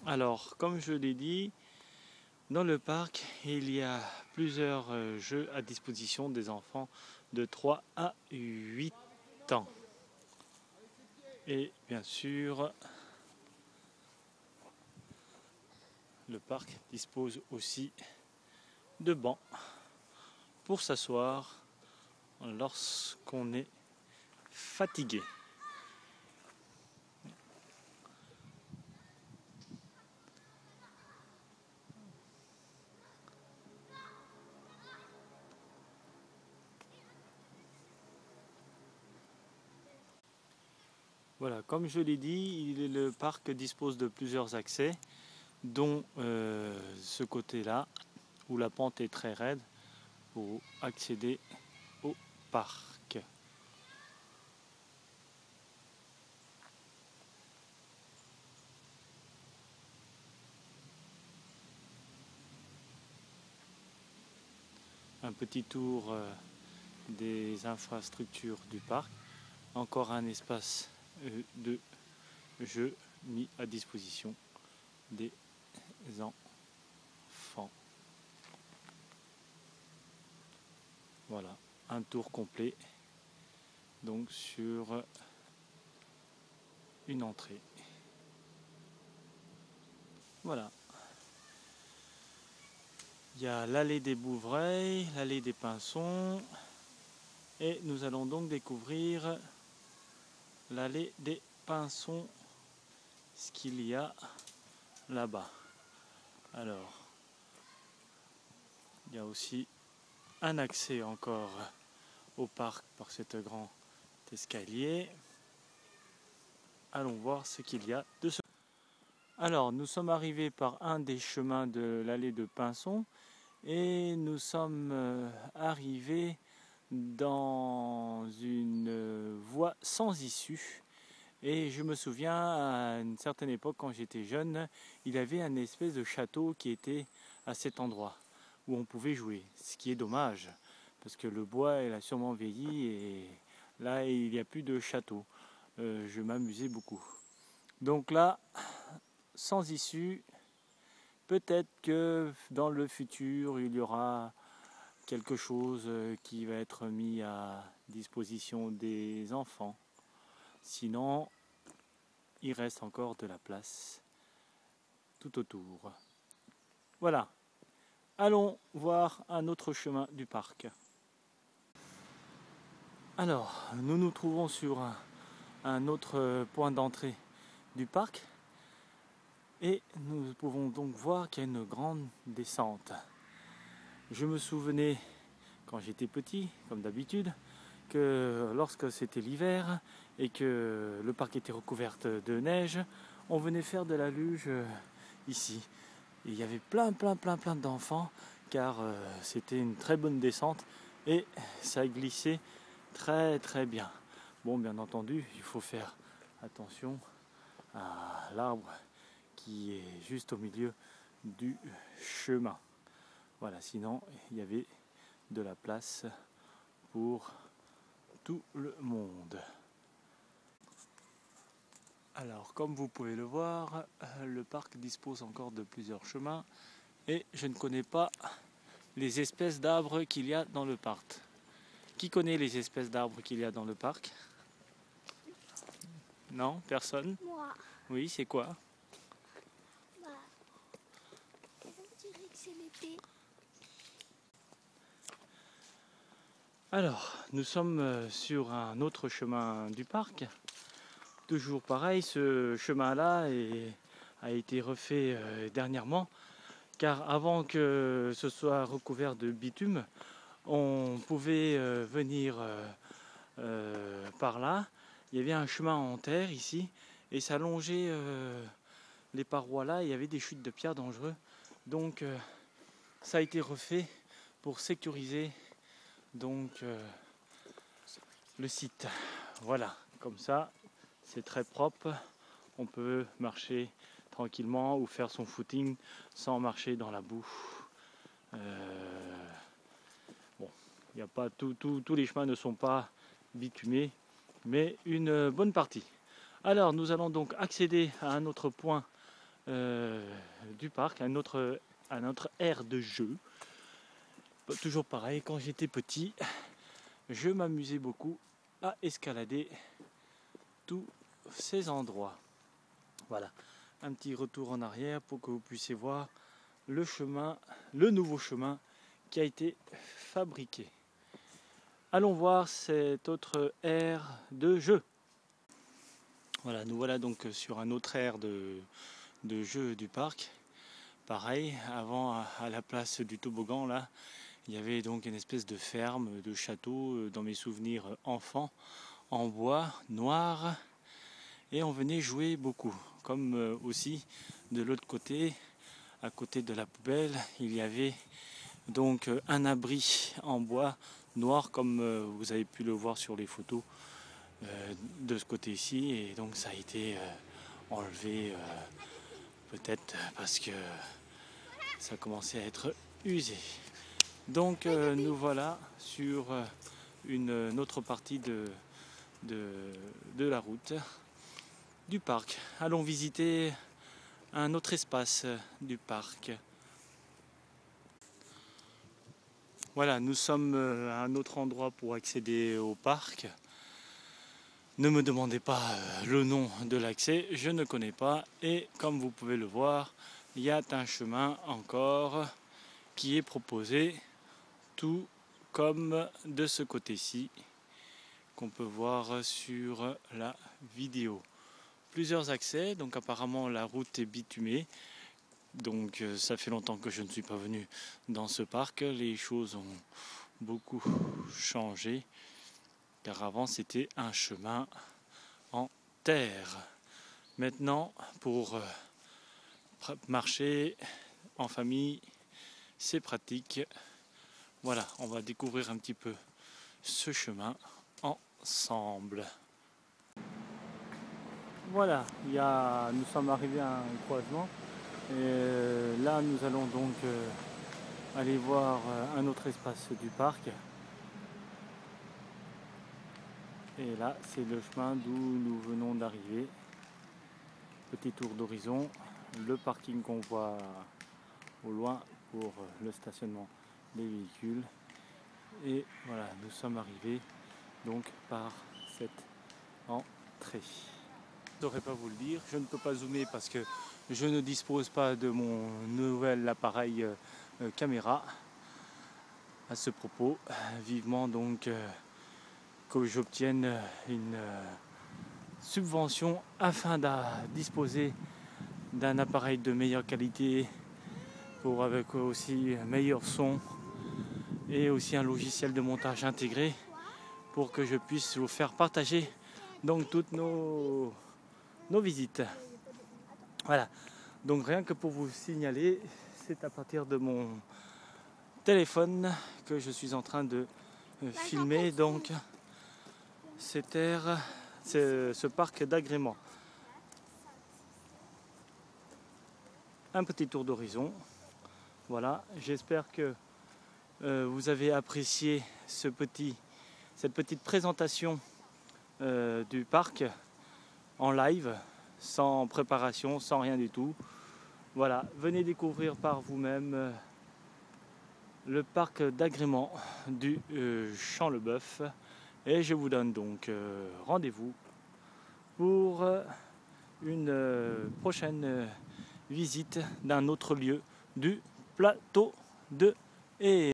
Alors, comme je l'ai dit, dans le parc, il y a plusieurs jeux à disposition des enfants de 3 à 8 ans. Et bien sûr, le parc dispose aussi de bancs pour s'asseoir lorsqu'on est fatigué. Voilà, comme je l'ai dit, le parc dispose de plusieurs accès, dont ce côté-là, où la pente est très raide, pour accéder au parc. Un petit tour des infrastructures du parc. Encore un espace de jeu mis à disposition des enfants. Voilà, un tour complet donc sur une entrée. Voilà. Il y a l'allée des Bouvrailles, l'allée des Pinsons et nous allons donc découvrir l'allée des Pinsons, ce qu'il y a là-bas. Alors, il y a aussi un accès encore au parc par cet grand escalier. Allons voir ce qu'il y a de ce. Alors, nous sommes arrivés par un des chemins de l'allée de Pinsons et nous sommes arrivés dans une voie sans issue. Et je me souviens, à une certaine époque, quand j'étais jeune, il y avait un espèce de château qui était à cet endroit où on pouvait jouer. Ce qui est dommage, parce que le bois, il a sûrement vieilli et là, il n'y a plus de château. Je m'amusais beaucoup. Donc là, sans issue, peut-être que dans le futur, il y aura quelque chose qui va être mis à disposition des enfants. Sinon, il reste encore de la place tout autour. Voilà. Allons voir un autre chemin du parc. Alors, nous nous trouvons sur un autre point d'entrée du parc et nous pouvons donc voir qu'il y a une grande descente. Je me souvenais, quand j'étais petit, comme d'habitude, que lorsque c'était l'hiver et que le parc était recouvert de neige, on venait faire de la luge ici. Et il y avait plein d'enfants car c'était une très bonne descente et ça glissait très bien. Bon, bien entendu, il faut faire attention à l'arbre qui est juste au milieu du chemin. Voilà, sinon il y avait de la place pour tout le monde. Alors, comme vous pouvez le voir, le parc dispose encore de plusieurs chemins et je ne connais pas les espèces d'arbres qu'il y a dans le parc. Qui connaît les espèces d'arbres qu'il y a dans le parc? Non, personne? Moi. Oui, c'est quoi? Bah, on dirait que c'est l'été. Alors, nous sommes sur un autre chemin du parc. Toujours pareil, ce chemin-là a été refait dernièrement, car avant que ce soit recouvert de bitume, on pouvait venir par là. Il y avait un chemin en terre ici, et ça longeait les parois là. Il y avait des chutes de pierres dangereuses. Donc, ça a été refait pour sécuriser donc le site. Voilà, comme ça, c'est très propre. On peut marcher tranquillement ou faire son footing sans marcher dans la boue. Bon, il y a pas tous les chemins ne sont pas bitumés, mais une bonne partie. Alors, nous allons donc accéder à un autre point du parc, à notre aire de jeu. Toujours pareil, quand j'étais petit, je m'amusais beaucoup à escalader tous ces endroits. Voilà, un petit retour en arrière pour que vous puissiez voir le chemin, le nouveau chemin qui a été fabriqué. Allons voir cette autre aire de jeu. Voilà, nous voilà donc sur un autre aire de jeu du parc. Pareil, avant à la place du toboggan là, il y avait donc une espèce de ferme, de château dans mes souvenirs enfants, en bois noir, et on venait jouer beaucoup. Comme aussi de l'autre côté, à côté de la poubelle, il y avait donc un abri en bois noir comme vous avez pu le voir sur les photos de ce côté ici, et donc ça a été enlevé peut-être parce que ça commençait à être usé. Donc nous voilà sur une autre partie de la route du parc. Allons visiter un autre espace du parc. Voilà, nous sommes à un autre endroit pour accéder au parc. Ne me demandez pas le nom de l'accès, je ne connais pas. Et comme vous pouvez le voir, il y a un chemin encore qui est proposé, tout comme de ce côté-ci, qu'on peut voir sur la vidéo. Plusieurs accès, donc apparemment la route est bitumée. Donc ça fait longtemps que je ne suis pas venu dans ce parc. Les choses ont beaucoup changé, car avant c'était un chemin en terre. Maintenant, pour marcher en famille, c'est pratique. Voilà, on va découvrir un petit peu ce chemin ensemble. Voilà, nous sommes arrivés à un croisement. Et là, nous allons donc aller voir un autre espace du parc. Et là, c'est le chemin d'où nous venons d'arriver. Petit tour d'horizon, le parking qu'on voit au loin pour le stationnement des véhicules. Et voilà, nous sommes arrivés donc par cette entrée. Je ne saurais pas vous le dire, je ne peux pas zoomer parce que je ne dispose pas de mon nouvel appareil caméra. À ce propos, vivement donc que j'obtienne une subvention afin de disposer d'un appareil de meilleure qualité, pour avec aussi meilleur son et aussi un logiciel de montage intégré, pour que je puisse vous faire partager donc toutes nos visites. Voilà, donc rien que pour vous signaler, c'est à partir de mon téléphone que je suis en train de filmer donc ce parc d'agrément. Un petit tour d'horizon. Voilà, j'espère que vous avez apprécié cette petite présentation du parc en live, sans préparation, sans rien du tout. Voilà, venez découvrir par vous-même le parc d'agrément du Champ-le-Bœuf, et je vous donne donc rendez-vous pour une prochaine visite d'un autre lieu du plateau de Haies.